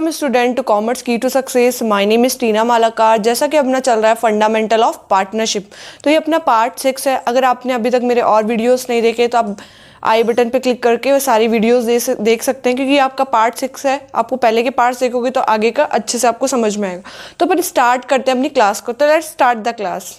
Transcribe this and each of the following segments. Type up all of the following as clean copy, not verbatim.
Welcome student to commerce key to success. My name is Tina Malakar. जैसा कि अपना चल रहा है फंडामेंटल ऑफ पार्टनरशिप, तो ये अपना पार्ट 6 है। अगर आपने अभी तक मेरे और वीडियोस नहीं देखे तो आप आई बटन पे क्लिक करके वो सारी वीडियोस देख सकते हैं, क्योंकि ये आपका पार्ट 6 है। आपको पहले के पार्ट्स देखोगे तो आगे का अच्छे से आपको समझ में आएगा। तो अपन स्टार्ट करते हैं अपनी क्लास को। तो लेट्स स्टार्ट द क्लास।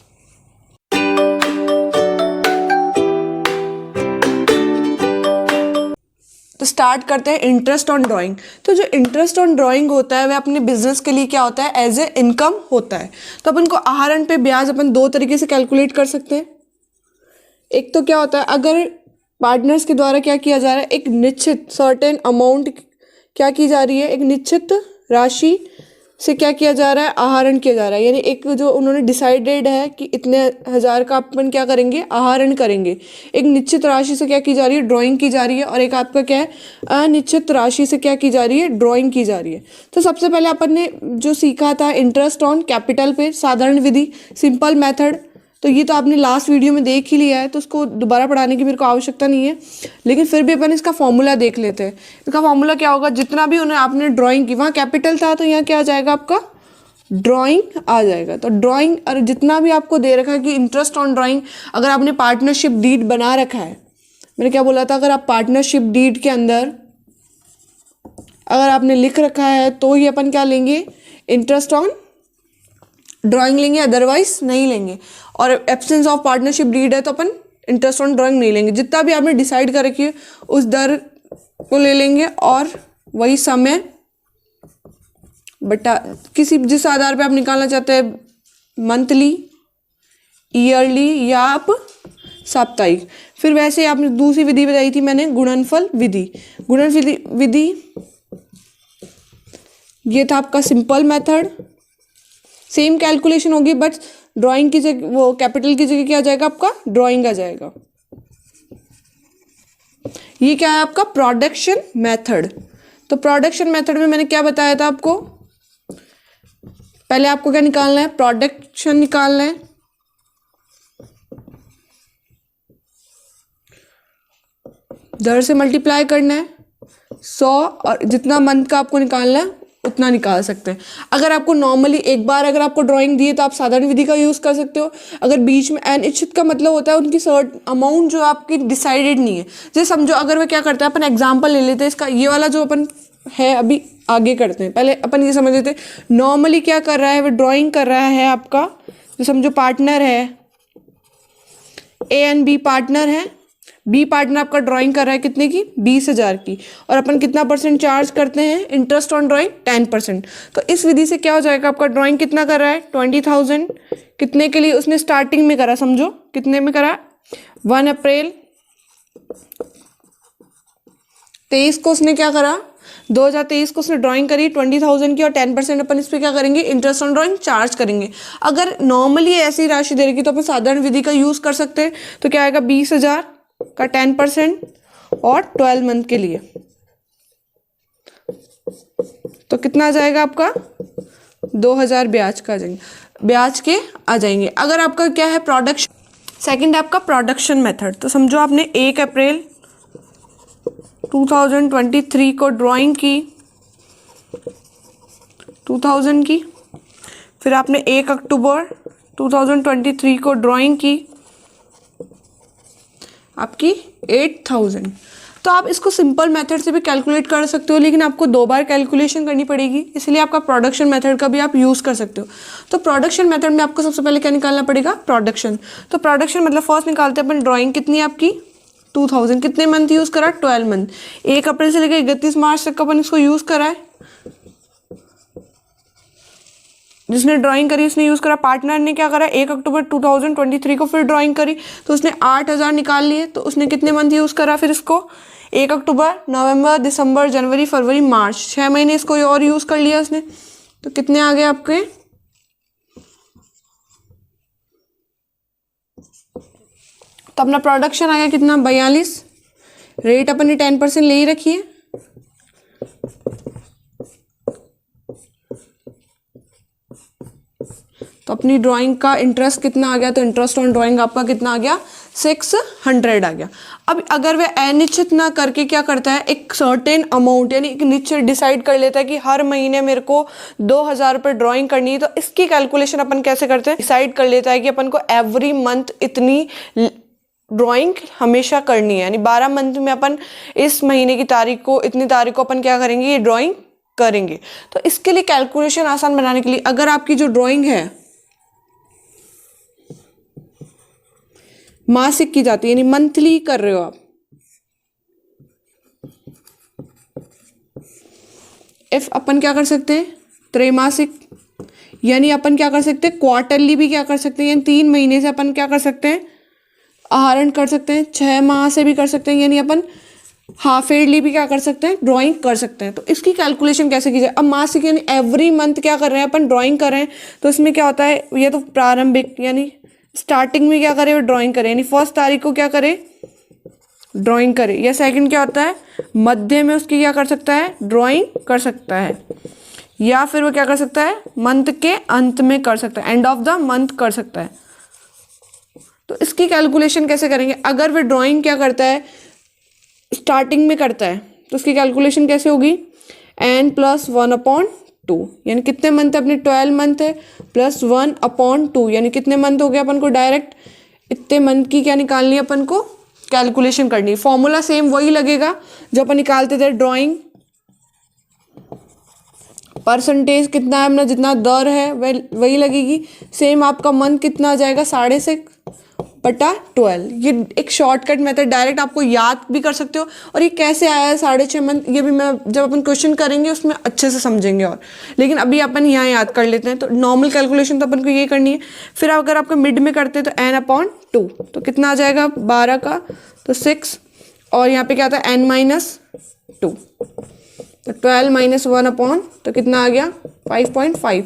तो स्टार्ट करते हैं इंटरेस्ट ऑन ड्राइंग। तो जो इंटरेस्ट ऑन ड्राइंग होता है वह अपने बिजनेस के लिए क्या होता है, एज ए इनकम होता है। तो अपन को आहरण पे ब्याज अपन दो तरीके से कैलकुलेट कर सकते हैं। एक तो क्या होता है, अगर पार्टनर्स के द्वारा क्या किया जा रहा है, एक निश्चित सर्टेन अमाउंट क्या की जा रही है, एक निश्चित राशि से क्या किया जा रहा है, आहरण किया जा रहा है। यानी एक जो उन्होंने डिसाइडेड है कि इतने हज़ार का अपन क्या करेंगे, आहरण करेंगे। एक निश्चित राशि से क्या की जा रही है, ड्राइंग की जा रही है। और एक आपका क्या है, अनिश्चित राशि से क्या की जा रही है, ड्राइंग की जा रही है। तो सबसे पहले अपन ने जो सीखा था इंटरेस्ट ऑन कैपिटल पे, साधारण विधि, सिंपल मेथड। तो ये तो आपने लास्ट वीडियो में देख ही लिया है, तो उसको दोबारा पढ़ाने की मेरे को आवश्यकता नहीं है। लेकिन फिर भी अपन इसका फॉर्मूला देख लेते हैं। इसका फॉर्मूला क्या होगा, जितना भी उन्हें आपने ड्राइंग की, वहाँ कैपिटल था तो यहाँ क्या आ जाएगा, आपका ड्राइंग आ जाएगा। तो ड्राइंग और जितना भी आपको दे रखा है कि इंटरेस्ट ऑन ड्राइंग, अगर आपने पार्टनरशिप डीड बना रखा है, मैंने क्या बोला था, अगर आप पार्टनरशिप डीड के अंदर अगर आपने लिख रखा है तो ही अपन क्या लेंगे, इंटरेस्ट ऑन ड्राइंग लेंगे, अदरवाइज नहीं लेंगे। और एब्सेंस ऑफ पार्टनरशिप डीड है तो अपन इंटरेस्ट ऑन ड्राइंग नहीं लेंगे। जितना भी आपने डिसाइड कर रखी है उस दर को ले लेंगे और वही समय बटा किसी जिस आधार पे आप निकालना चाहते हैं, मंथली, ईयरली या आप साप्ताहिक। फिर वैसे आपने दूसरी विधि बताई थी मैंने, गुणनफल विधि। गुणनफल विधि ये था आपका सिंपल मेथड। सेम कैलकुलेशन होगी, बट ड्राइंग की जगह, वो कैपिटल की जगह क्या आ जाएगा, आपका ड्राइंग आ जाएगा। ये क्या है आपका प्रोडक्शन मेथड। तो प्रोडक्शन मेथड में मैंने क्या बताया था आपको, पहले आपको क्या निकालना है, प्रोडक्शन निकालना है। दर से मल्टीप्लाई करना है 100, और जितना मंथ का आपको निकालना है उतना निकाल सकते हैं। अगर आपको नॉर्मली एक बार अगर आपको ड्राइंग दी है तो आप साधारण विधि का यूज़ कर सकते हो। अगर बीच में अनिश्चित का मतलब होता है उनकी सर्ट अमाउंट जो आपकी डिसाइडेड नहीं है। जैसे समझो अगर वह क्या करता है, अपन एग्जांपल ले लेते हैं इसका, ये वाला जो अपन है अभी आगे करते हैं। पहले अपन ये समझ लेते हैं, नॉर्मली क्या कर रहा है, वह ड्राइंग कर रहा है आपका, जो समझो पार्टनर है, ए एंड बी पार्टनर है। बी पार्टनर आपका ड्राइंग कर रहा है कितने की, 20,000 की। और अपन कितना परसेंट चार्ज करते हैं, इंटरेस्ट ऑन ड्राइंग 10%। तो इस विधि से क्या हो जाएगा, आपका ड्राइंग कितना कर रहा है, 20,000। कितने के लिए उसने स्टार्टिंग में करा, समझो कितने में करा, 1 अप्रैल 23 को उसने क्या करा, 2023 को उसने ड्राइंग करी 20,000 की, और 10% अपन इस पर क्या करेंगे, इंटरेस्ट ऑन ड्राइंग चार्ज करेंगे। अगर नॉर्मली ऐसी राशि दे रही तो अपन साधारण विधि का यूज़ कर सकते हैं। तो क्या आएगा, 20,000 का 10% और 12 मंथ के लिए, तो कितना आ जाएगा आपका, 2,000 ब्याज का आ जाएंगे, ब्याज के आ जाएंगे। अगर आपका क्या है प्रोडक्शन, सेकंड है आपका प्रोडक्शन मेथड। तो समझो आपने 1 अप्रैल 2023 को ड्राइंग की 2000 की, फिर आपने 1 अक्टूबर 2023 को ड्राइंग की आपकी 8,000। तो आप इसको सिंपल मेथड से भी कैलकुलेट कर सकते हो, लेकिन आपको 2 बार कैलकुलेशन करनी पड़ेगी, इसलिए आपका प्रोडक्शन मेथड का भी आप यूज़ कर सकते हो। तो प्रोडक्शन मेथड में आपको सबसे पहले क्या निकालना पड़ेगा, प्रोडक्शन। तो प्रोडक्शन मतलब फर्स्ट निकालते हैं अपन, ड्राइंग कितनी है आपकी 2000, कितने मंथ यूज़ करा, 12 मंथ। 1 अप्रैल से लेकर 31 मार्च तक का अपन इसको यूज़ करा है। जिसने ड्राइंग करी उसने यूज़ करा, पार्टनर ने क्या करा, 1 अक्टूबर 2023 को फिर ड्राइंग करी तो उसने 8,000 निकाल लिए। तो उसने कितने मंथ यूज़ करा फिर इसको, 1 अक्टूबर, नवंबर, दिसंबर, जनवरी, फरवरी, मार्च, 6 महीने इसको और यूज़ कर लिया उसने। तो कितने आ गए आपके, तो अपना प्रोडक्शन आ गया कितना, 42। रेट अपन ने 10% ले ही रखी है। तो अपनी ड्राइंग का इंटरेस्ट कितना आ गया, तो इंटरेस्ट ऑन ड्राइंग आपका कितना आ गया, 600 आ गया। अब अगर वह अनिश्चित ना करके क्या करता है, एक सर्टेन अमाउंट यानी एक निश्चित डिसाइड कर लेता है कि हर महीने मेरे को 2000 रुपये ड्राइंग करनी है, तो इसकी कैलकुलेशन अपन कैसे करते हैं, डिसाइड कर लेता है कि अपन को एवरी मंथ इतनी ड्राइंग हमेशा करनी है, यानी 12 मंथ में अपन इस महीने की तारीख को इतनी तारीख को अपन क्या करेंगे, ये ड्राइंग करेंगे। तो इसके लिए कैलकुलेशन आसान बनाने के लिए अगर आपकी जो ड्राइंग है मासिक की जाती है यानी मंथली कर रहे हो आप, इफ अपन क्या कर सकते हैं त्रैमासिक, यानी अपन क्या कर सकते हैं क्वार्टरली भी क्या कर सकते हैं, यानी 3 महीने से अपन क्या कर सकते हैं आहरण कर सकते हैं, 6 माह से भी कर सकते हैं, यानी अपन हाफ ईयरली भी क्या कर सकते हैं ड्राइंग कर सकते हैं। तो इसकी कैलकुलेशन कैसे की जाए, अब मासिक यानी एवरी मंथ क्या कर रहे हैं अपन ड्राइंग कर रहे हैं, तो इसमें क्या होता है, ये तो प्रारंभिक यानी स्टार्टिंग में क्या करें वो ड्राइंग करें, यानी 1 तारीख को क्या करें ड्राइंग करें, या सेकंड क्या होता है मध्य में उसकी क्या कर सकता है ड्राइंग कर सकता है, या फिर वो क्या कर सकता है मंथ के अंत में कर सकता है, एंड ऑफ द मंथ कर सकता है। तो इसकी कैलकुलेशन कैसे करेंगे, अगर वह ड्राइंग क्या करता है स्टार्टिंग में करता है तो उसकी कैलकुलेशन कैसे होगी n+1/2, यानी कितने मंथ है अपने 12 मंथ है, +1/2 यानी कितने मंथ हो गया अपन को, डायरेक्ट इतने मंथ की क्या निकालनी है अपन को कैलकुलेशन करनी है। फॉर्मूला सेम वही लगेगा जो अपन निकालते थे, ड्राइंग परसेंटेज कितना है अपना जितना दर है वही लगेगी, सेम आपका मंथ कितना आ जाएगा 6.5/12। ये एक शॉर्टकट मेथड, डायरेक्ट आपको याद भी कर सकते हो, और ये कैसे आया है 6.5 मंथ ये भी मैं जब अपन क्वेश्चन करेंगे उसमें अच्छे से समझेंगे, और लेकिन अभी अपन यहाँ याद कर लेते हैं। तो नॉर्मल कैलकुलेशन तो अपन को ये करनी है। फिर अगर आपको मिड में करते हैं तो n/2 तो कितना आ जाएगा 12 का तो 6, और यहाँ पे क्या था n-2 तो 12-1 तो कितना आ गया 5.5।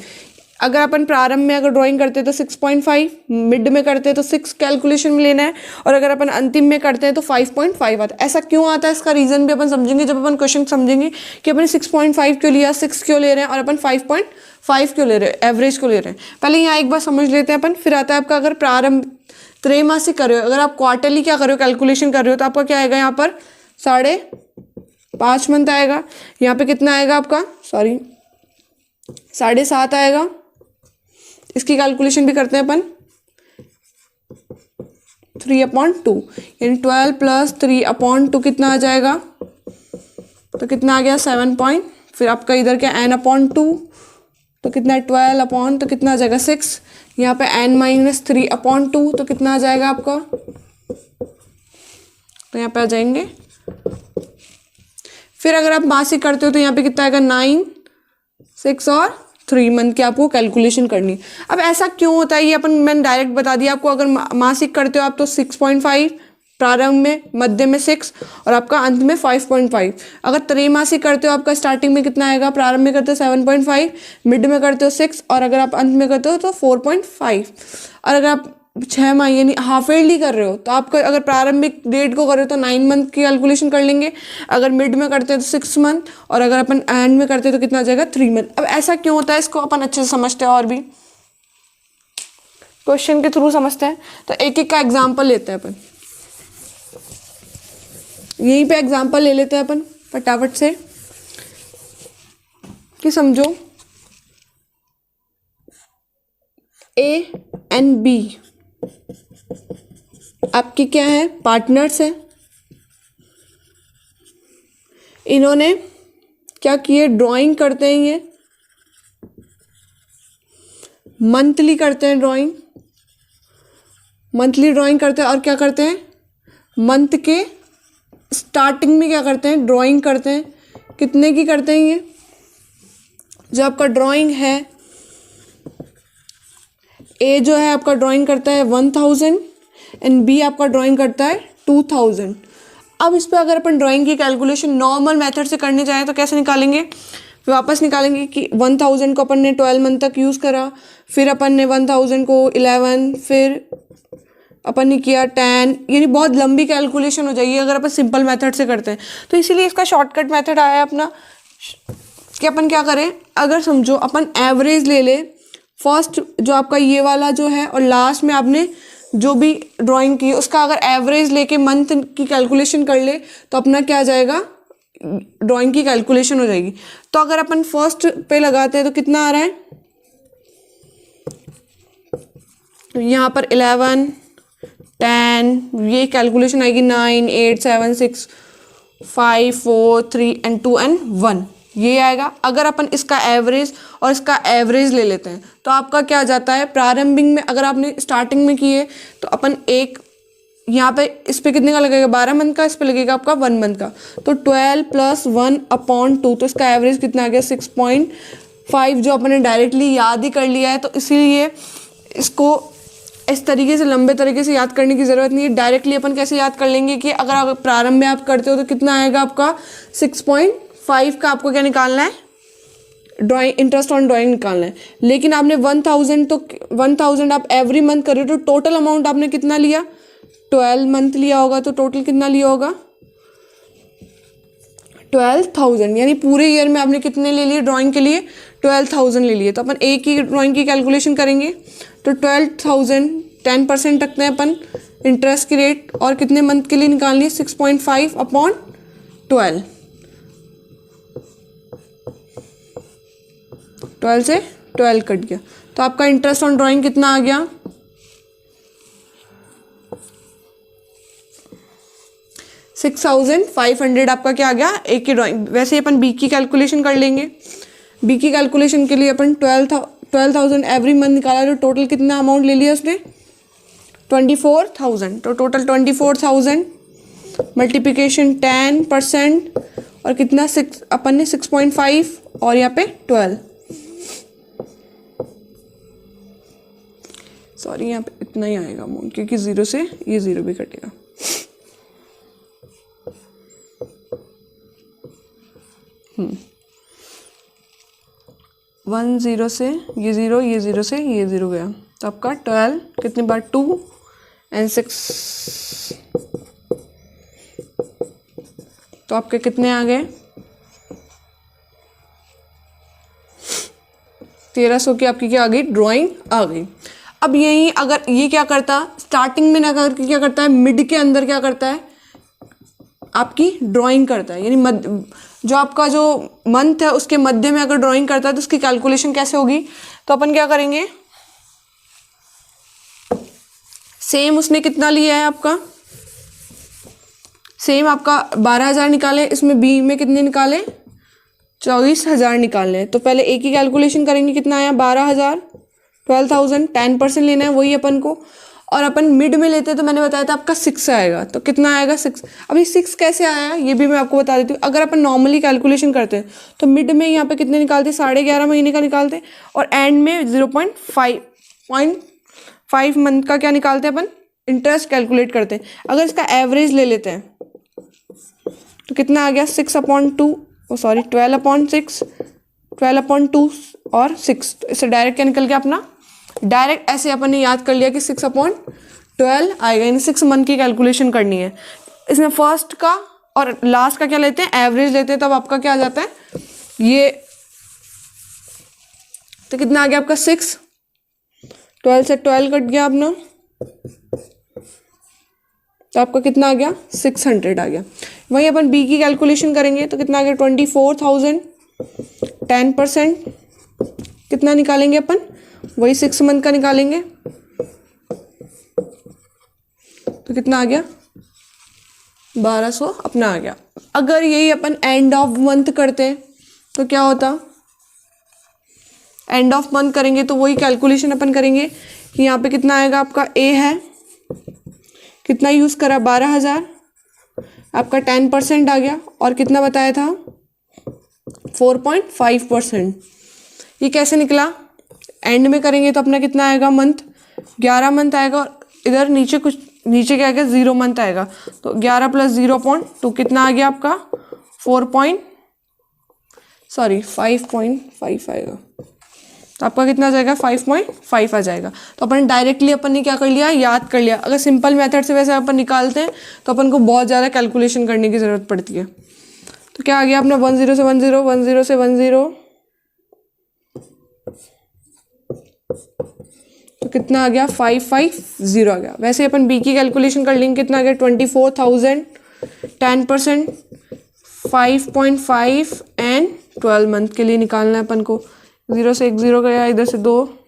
अगर अपन प्रारंभ में अगर ड्राइंग करते हैं तो 6.5, मिड में करते हैं तो 6 कैलकुलेशन में लेना है, और अगर अपन अंतिम में करते हैं तो 5.5 आता है। ऐसा क्यों आता है इसका रीज़न भी अपन समझेंगे जब अपन क्वेश्चन समझेंगे कि अपन 6.5 क्यों लिया, 6 क्यों ले रहे हैं और अपन 5.5 क्यों ले रहे हैं, एवरेज क्यों ले रहे हैं। पहले यहाँ एक बार समझ लेते हैं अपन, फिर आता है आपका अगर प्रारंभ त्रैमासिक कर रहे हो, अगर आप क्वार्टरली क्या कर रहे हो कैलकुलेशन कर रहे हो तो आपका क्या आएगा यहाँ पर 5.5 मंथ आएगा, यहाँ पे कितना आएगा आपका 7.5 आएगा। इसकी कैलकुलेशन भी करते हैं अपन 3/2 यानी 12 + 3/2 कितना आ जाएगा, तो कितना आ गया 7 फिर आपका इधर क्या n/2 तो कितना 12 तो कितना आ जाएगा 6, यहाँ पे n-3/2 तो कितना आ जाएगा आपका, तो यहाँ पे आ जाएंगे। फिर अगर आप मासिक करते हो तो यहाँ पे कितना आएगा 9, 6 और 3 मंथ की आपको कैलकुलेशन करनी। अब ऐसा क्यों होता है ये अपन मैंने डायरेक्ट बता दिया आपको। अगर मासिक करते हो आप तो 6.5, प्रारंभ में, मध्य में 6 और आपका अंत में 5.5। अगर त्रैमासिक करते हो आपका स्टार्टिंग में कितना आएगा, प्रारंभ में करते हो 7.5, मिड में करते हो 6 और अगर आप अंत में करते हो तो 4.5। और अगर आप 6 माह यानी हाफ ईयरली कर रहे हो तो आपका अगर प्रारंभिक डेट को कर रहे हो तो 9 मंथ की कैलकुलेशन कर लेंगे, अगर मिड में करते हैं तो 6 मंथ और अगर अपन एंड में करते हैं तो कितना आ जाएगा 3 मंथ। अब ऐसा क्यों होता है इसको अपन अच्छे से समझते हैं और भी क्वेश्चन के थ्रू समझते हैं। तो एक एक का एग्जाम्पल लेते हैं अपन, यहीं पे एग्जाम्पल ले लेते हैं अपन फटाफट से कि समझो A and B आपकी क्या है पार्टनर्स है। इन्होंने क्या किए ड्राइंग करते हैं, ये मंथली करते हैं ड्राइंग, मंथली ड्राइंग करते हैं और क्या करते हैं मंथ के स्टार्टिंग में क्या करते हैं ड्राइंग करते हैं। कितने की करते हैं ये, जो आपका ड्राइंग है ए जो है आपका ड्राइंग करता है 1000 एंड बी आपका ड्राइंग करता है 2000। अब इस पर अगर अपन ड्राइंग की कैलकुलेशन नॉर्मल मेथड से करने जाएं तो कैसे निकालेंगे, फिर वापस निकालेंगे कि 1000 को अपन ने 12 मंथ तक यूज़ करा, फिर अपन ने 1000 को 11, फिर अपन ने किया 10, यानी बहुत लंबी कैलकुलेशन हो जाएगी अगर अपन सिंपल मेथड से करते हैं। तो इसीलिए इसका शॉर्टकट मेथड आया है अपना कि अपन क्या करें, अगर समझो अपन एवरेज ले ले, फर्स्ट जो आपका ये वाला जो है और लास्ट में आपने जो भी ड्राइंग की उसका अगर एवरेज लेके मंथ की कैलकुलेशन कर ले तो अपना क्या आ जाएगा, ड्राइंग की कैलकुलेशन हो जाएगी। तो अगर अपन फर्स्ट पे लगाते हैं तो कितना आ रहा है, तो यहाँ पर 11 10, ये कैलकुलेशन आएगी 9 8 7 6 5 4 3 एंड 2 एंड 1, ये आएगा। अगर अपन इसका एवरेज और इसका एवरेज ले लेते हैं तो आपका क्या आ जाता है, प्रारंभिक में अगर आपने स्टार्टिंग में किए तो अपन एक यहाँ पे इस पे कितने का लगेगा, 12 मंथ का, इस पे लगेगा आपका 1 मंथ का, तो 12 + 1/2, तो इसका एवरेज कितना आ गया 6.5, जो अपने डायरेक्टली याद ही कर लिया है। तो इसीलिए इसको इस तरीके से लंबे तरीके से याद करने की ज़रूरत नहीं है। डायरेक्टली अपन कैसे याद कर लेंगे कि अगर आप प्रारंभ में आप करते हो तो कितना आएगा आपका 6.5 का आपको क्या निकालना है, ड्राइंग इंटरेस्ट ऑन ड्राइंग निकालना है। लेकिन आपने 1000, तो 1000 आप एवरी मंथ कर रहे हो तो टोटल अमाउंट आपने कितना लिया, 12 मंथ लिया होगा, तो टोटल कितना लिया होगा 12,000, यानी पूरे ईयर में आपने कितने ले लिए ड्राइंग के लिए, 12,000 ले लिए। तो अपन एक ही ड्राइंग की कैलकुलेशन करेंगे तो 12,000 10% रखते हैं अपन इंटरेस्ट की रेट, और कितने मंथ के लिए निकालनी है 6.5/12, 12 से 12 कट गया, तो आपका इंटरेस्ट ऑन ड्राइंग कितना आ गया 6,500 आपका क्या आ गया एक ही ड्राइंग। वैसे अपन बी की कैलकुलेशन कर लेंगे, बी की कैलकुलेशन के लिए अपन 12,000 एवरी मंथ निकाला, तो टोटल कितना अमाउंट ले लिया उसने 24,000, तो टोटल 24,000 मल्टीप्लिकेशन 10% और कितना 6 अपन ने 6.5 और यहाँ पे 12, सॉरी यहाँ पे इतना ही आएगा अमाउंट क्योंकि 0 से ये 0 भी कटेगा। वन 0 से ये 0, ये 0 से ये 0 गया, तो आपका 12 कितनी बार 2 एंड 6, तो आपके कितने आ गए 1300 की आपकी क्या आ गई ड्राइंग आ गई। अब यही अगर ये क्या करता, स्टार्टिंग में ना करके क्या करता है, मिड के अंदर क्या करता है आपकी ड्राइंग करता है, यानी जो आपका जो मंथ है उसके मध्य में अगर ड्राइंग करता है तो उसकी कैलकुलेशन कैसे होगी, तो अपन क्या करेंगे, सेम उसने कितना लिया है आपका, सेम आपका 12,000 निकाले, इसमें बी में कितने निकाले 24,000 निकालने, तो पहले एक ही कैलकुलेशन करेंगे, कितना आया 12,000, 12,000 10% लेना है वही अपन को, और अपन मिड में लेते हैं तो मैंने बताया था आपका 6 आएगा, तो कितना आएगा 6। अभी 6 कैसे आया ये भी मैं आपको बता देती हूँ। अगर अपन नॉर्मली कैलकुलेशन करते हैं तो मिड में यहाँ पे कितने निकालते हैं 11.5 महीने का निकालते हैं, और एंड में 0.5 मंथ का क्या निकालते हैं अपन इंटरेस्ट कैलकुलेट करते हैं। अगर इसका एवरेज ले लेते हैं तो कितना आ गया 6/2, सॉरी 12/6, 12/2 और 6, तो इससे डायरेक्ट क्या निकल गया अपना, डायरेक्ट ऐसे अपन ने याद कर लिया कि 6/12 आएगा, यानी 6 मंथ की कैलकुलेशन करनी है। इसमें फर्स्ट का और लास्ट का क्या लेते हैं एवरेज लेते हैं, तब आपका क्या आ जाता है ये, तो कितना आ गया आपका 6, 12 से 12 कट गया अपना, तो आपका कितना आ गया 600 आ गया। वहीं अपन बी की कैलकुलेशन करेंगे तो कितना आ गया 24,000, 10% कितना निकालेंगे अपन, वही 6 मंथ का निकालेंगे, तो कितना आ गया 1200 अपना आ गया। अगर यही अपन एंड ऑफ मंथ करते हैं तो क्या होता, एंड ऑफ मंथ करेंगे तो वही कैलकुलेशन अपन करेंगे कि यहाँ पे कितना आएगा आपका ए है, कितना यूज़ करा 12,000, आपका 10% आ गया, और कितना बताया था 4.5%। ये कैसे निकला, एंड में करेंगे तो अपना कितना आएगा मंथ 11 मंथ आएगा, और इधर नीचे कुछ नीचे क्या आएगा 0 मंथ आएगा, तो 11 + 0.2 कितना आ गया आपका 5.5 आएगा, तो आपका कितना आ जाएगा 5.5 आ जाएगा। तो अपन डायरेक्टली अपन ने क्या कर लिया याद कर लिया। अगर सिंपल मेथड से वैसे अपन निकालते हैं तो अपन को बहुत ज़्यादा कैलकुलेशन करने की ज़रूरत पड़ती है। तो क्या आ गया अपना 10 से 10, 10 से 10, तो कितना आ गया 550 आ गया। वैसे अपन बी की कैलकुलेशन कर लेंगे, कितना आ गया 24,000, 10%, 5.5 एंड 12 मंथ के लिए निकालना है अपन को। 0 से 1 0 गया, इधर से 2,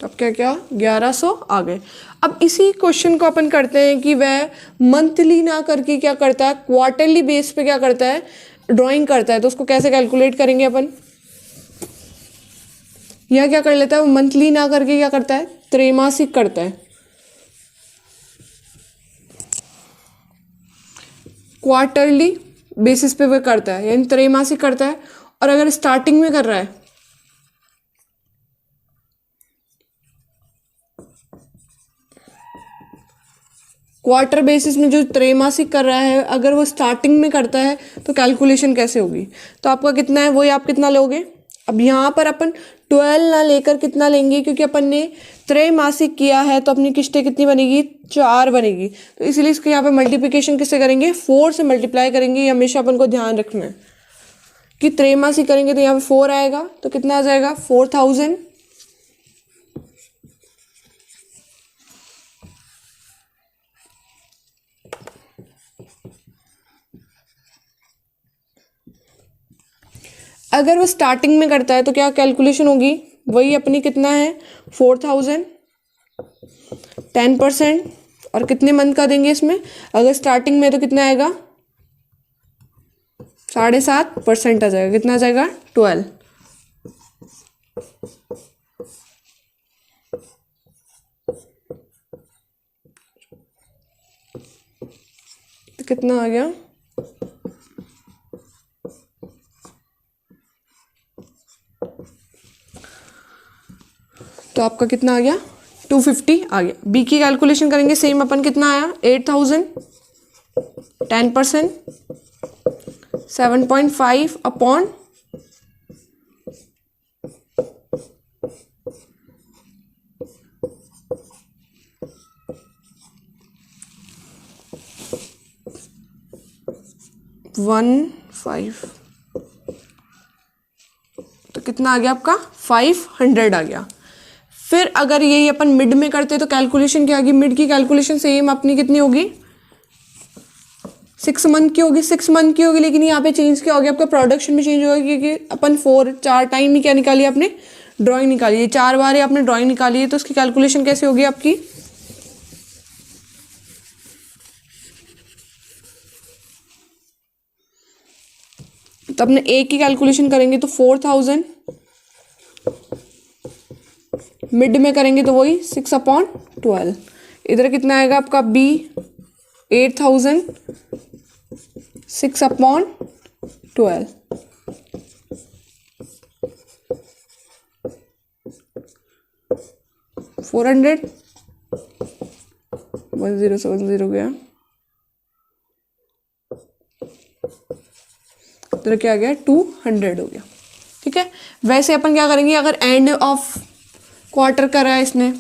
अब क्या क्या 1100 आ गए। अब इसी क्वेश्चन को अपन करते हैं कि वह मंथली ना करके क्या करता है, क्वार्टरली बेस पे क्या करता है, ड्राइंग करता है। तो उसको कैसे कैलकुलेट करेंगे अपन, यहाँ क्या कर लेता है वो, मंथली ना करके क्या करता है, त्रैमासिक करता है। क्वार्टरली बेसिस पे वो करता है, यानी त्रैमासिक करता है। और अगर स्टार्टिंग में कर रहा है, क्वार्टर बेसिस में जो त्रैमासिक कर रहा है, अगर वो स्टार्टिंग में करता है तो कैलकुलेशन कैसे होगी। तो आपका कितना है वही आप कितना लोगे। अब यहाँ पर अपन 12 ना लेकर कितना लेंगे, क्योंकि अपन ने त्रैमासिक किया है तो अपनी किस्तें कितनी बनेगी, 4 बनेगी। तो इसलिए इसके यहाँ पे मल्टीप्लिकेशन किससे करेंगे, 4 से मल्टीप्लाई करेंगे। ये हमेशा अपन को ध्यान रखना है कि त्रैमासिक करेंगे तो यहाँ पे 4 आएगा, तो कितना आ जाएगा 4000। अगर वो स्टार्टिंग में करता है तो क्या कैलकुलेशन होगी, वही अपनी कितना है 4000, 10%, और कितने मंथ का देंगे इसमें, अगर स्टार्टिंग में तो कितना आएगा 7.5% आ जाएगा। कितना आ जाएगा 12। तो कितना आ गया, तो आपका कितना आ गया 250 आ गया। बी की कैलकुलेशन करेंगे सेम, अपन कितना आया 8000, 10%, 7.5 अपॉन 15, तो कितना आ गया आपका 500 आ गया। फिर अगर यही अपन मिड में करते तो कैलकुलेशन क्या होगी, मिड की कैलकुलेशन सेम अपनी कितनी होगी 6 मंथ की होगी, 6 मंथ की होगी। लेकिन यहाँ पे चेंज क्या हो गया, आपका प्रोडक्शन में चेंज होगा, क्योंकि अपन 4 टाइम ही क्या निकाली आपने, ड्राइंग निकाली है। 4 बार आपने ड्राइंग निकाली है, तो उसकी कैलकुलेशन कैसे होगी आपकी, तो अपने ए की कैलकुलेशन करेंगे तो 4000, मिड में करेंगे तो वही 6/12। इधर कितना आएगा आपका बी 8000, 6/12, 400, 1070 गया, इधर क्या आ गया 200 हो गया। ठीक है, वैसे अपन क्या करेंगे, अगर एंड ऑफ क्वार्टर करा है इसने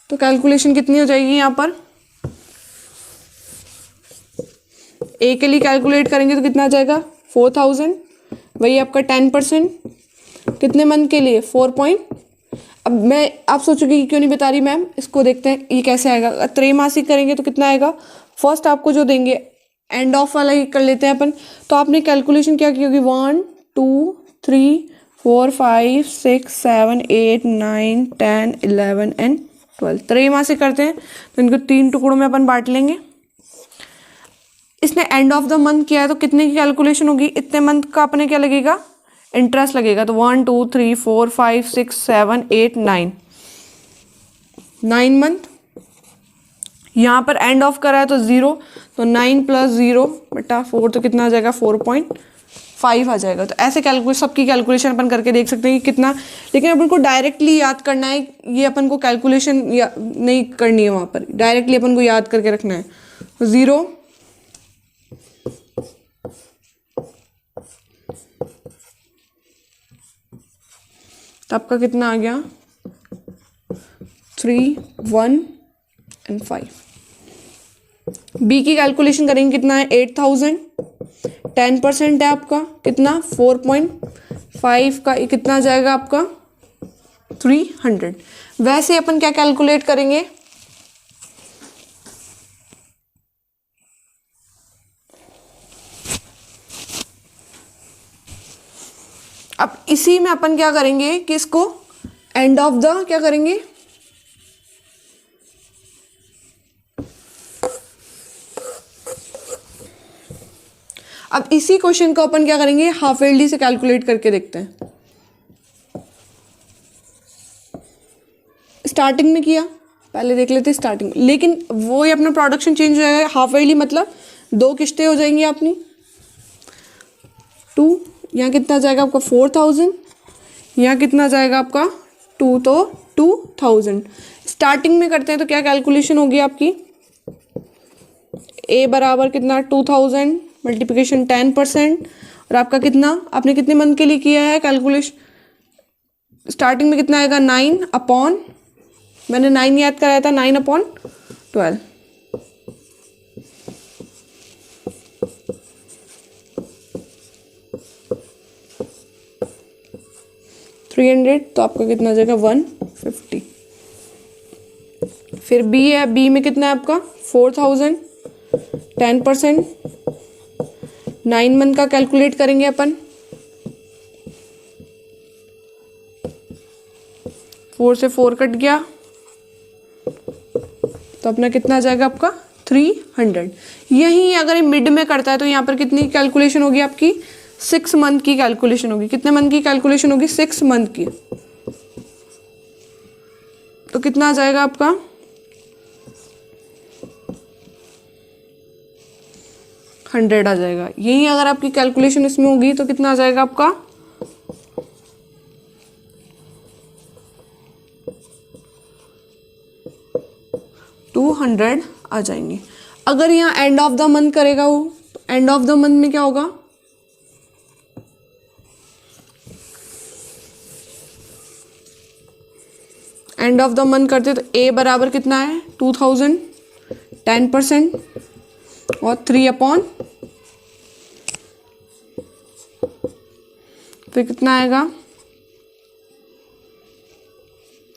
तो कैलकुलेशन कितनी हो जाएगी, यहाँ पर ए के लिए कैलकुलेट करेंगे तो कितना आ जाएगा 4000, वही आपका 10%, कितने मंथ के लिए 4 अब मैं आप सोचोगे कि क्यों नहीं बता रही मैम, इसको देखते हैं ये कैसे आएगा। त्रैमासिक करेंगे तो कितना आएगा, फर्स्ट आपको जो देंगे एंड ऑफ वाला ही कर लेते हैं अपन। तो आपने कैलकुलेशन क्या की होगी 1 2 3 4 5 6 7 8 9 10 11 एंड 12। त्रैमासिक करते हैं तो इनको 3 टुकड़ों में अपन बांट लेंगे। इसने एंड ऑफ द मंथ किया है तो कितने की कैलकुलेशन होगी, इतने मंथ का अपने क्या लगेगा, इंटरेस्ट लगेगा। तो 1 2 3 4 5 6 7 8 9 मंथ। यहाँ पर एंड ऑफ करा है तो 0, तो 9 + 0/4 तो कितना आ जाएगा 4.5 आ जाएगा। तो ऐसे कैलकुलेट सबकी कैलकुलेशन अपन करके देख सकते हैं कि कितना, लेकिन अपन को डायरेक्टली याद करना है, ये अपन को कैलकुलेशन नहीं करनी है, वहाँ पर डायरेक्टली अपन को याद करके रखना है। 0 तो आपका कितना आ गया 3 1 एंड 5। बी की कैलकुलेशन करेंगे, कितना है 8000, 10% है आपका कितना 4.5 का, कितना जाएगा आपका 300। वैसे अपन क्या कैलकुलेट करेंगे, अब इसी में अपन क्या करेंगे कि इसको एंड ऑफ द क्या करेंगे, अब इसी क्वेश्चन को अपन क्या करेंगे हाफ ईयरली से कैलकुलेट करके देखते हैं। स्टार्टिंग में किया, पहले देख लेते हैं स्टार्टिंग, लेकिन वो ही अपना प्रोडक्शन चेंज हो जाएगा। हाफ ईयरली मतलब 2 किस्तें हो जाएंगी अपनी 2, यहाँ कितना जाएगा आपका 4000, यहाँ कितना जाएगा आपका 2, तो 2000। स्टार्टिंग में करते हैं तो क्या कैलकुलेशन होगी आपकी, ए बराबर कितना 2000 मल्टीप्लिकेशन 10%, और आपका कितना, आपने कितने मंथ के लिए किया है कैलकुलेशन, स्टार्टिंग में कितना आएगा 9 अपॉन, मैंने 9 याद कराया था, 9/12, 300, तो आपका कितना आ जाएगा 150। फिर बी है, बी में कितना है आपका 4000, 10%, 9 मंथ का कैलकुलेट करेंगे अपन, 4 से 4 कट गया, तो अपना कितना आ जाएगा आपका 300। यही अगर ये मिड में करता है तो यहाँ पर कितनी कैलकुलेशन होगी आपकी 6 मंथ की कैलकुलेशन होगी। कितने मंथ की कैलकुलेशन होगी 6 मंथ की, तो कितना आ जाएगा आपका 100 आ जाएगा। यही अगर आपकी कैलकुलेशन इसमें होगी तो कितना आ जाएगा आपका 200 आ जाएंगे। अगर यहाँ एंड ऑफ द मंथ करेगा वो, तो एंड ऑफ द मंथ में क्या होगा, एंड ऑफ द मंथ करते तो ए बराबर कितना है 2000, 10% और 3/, फिर कितना आएगा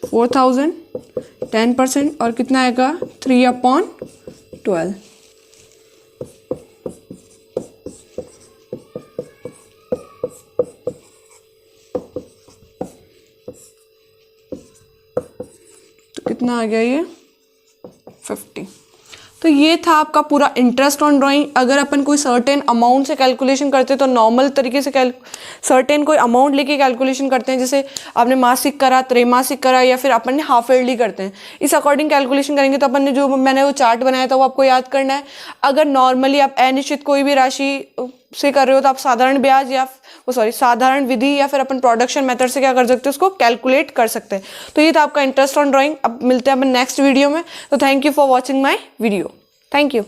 4000, 10% और कितना आएगा 3/12। तो कितना आ गया ये 50। तो ये था आपका पूरा इंटरेस्ट ऑन ड्राइंग। अगर अपन कोई सर्टेन अमाउंट से कैलकुलेशन करते हैं तो नॉर्मल तरीके से सर्टेन कोई अमाउंट लेके कैलकुलेशन करते हैं, जैसे आपने मासिक करा, त्रैमासिक करा, या फिर अपन ने हाफ ईयरली करते हैं। इस अकॉर्डिंग कैलकुलेशन करेंगे। तो अपन ने जो मैंने वो चार्ट बनाया था वो आपको याद करना है। अगर नॉर्मली आप अनिश्चित कोई भी राशि से कर रहे हो तो आप साधारण ब्याज या साधारण विधि या फिर अपन प्रोडक्शन मेथड से क्या कर सकते हैं, उसको कैलकुलेट कर सकते हैं। तो ये था आपका इंटरेस्ट ऑन ड्राइंग। अब मिलते हैं अपन नेक्स्ट वीडियो में। तो thank you for watching my video. Thank you.